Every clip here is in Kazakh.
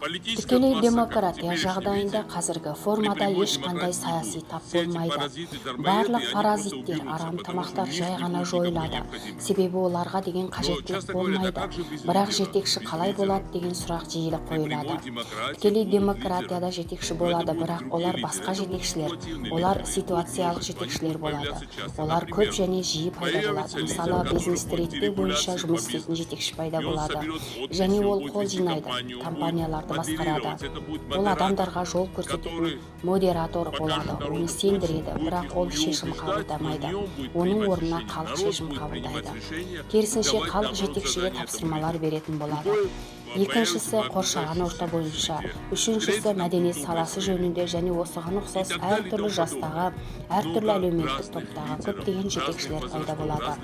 Тікелей демократия жағдайында қазіргі формада ешқандай саяси тап болмайды. Барлық паразиттер, арамтамақтар жай ғана жойылады. Себебі оларға деген қажеттілік болмайды. Бірақ жетекші қалай болады деген сұрақ жиілі қойылады. Тікелей демократияда жетекші болады, бірақ олар басқа жетекшілер. Олар ситуациялық жетекшілер болады. Олар көп және жиі пайда болады. Мысалы, бизнесті реттеу бойынша жұмыс істейтін жетекші пайда болады. Және ол қол жинайды, компанияларды басқарады. Ол адамдарға жол көрсететін модератор болады, оны сендіреді, бірақ ол шешім қабылдамайды. Оның орнына халық шешім қабылдайды. Керісінше халық жетекшіге тапсырмалар беретін болады. Екіншісі қоршаған орта бойынша, үшіншісі мәдениет саласы жөнінде және осыған ұқсас әртүрлі жастағы, әртүрлі әлеуметтік топтағы көптеген жетекшілер пайда болады.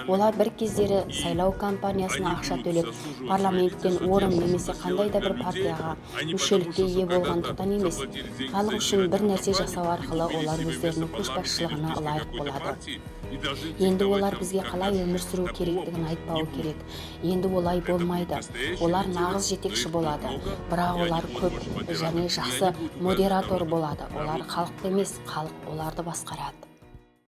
Олар бір кездері сайлау кампаниясына ақша төлеп, парламенттен орын немесе қандай да бір партияға мүшелікке ие болғандықтан емес, халық үшін бір нәрсе жасау арқылы олар өздерінің көшбасшылығына лайық болады. Енді олар бізге қалай өмір сүру керектігін айтпауы керек. Енді олай болмайды. Олар нағыз жетекші болады, бірақ олар көп және жақсы модератор болады. Олар халықты емес, халық оларды басқарады.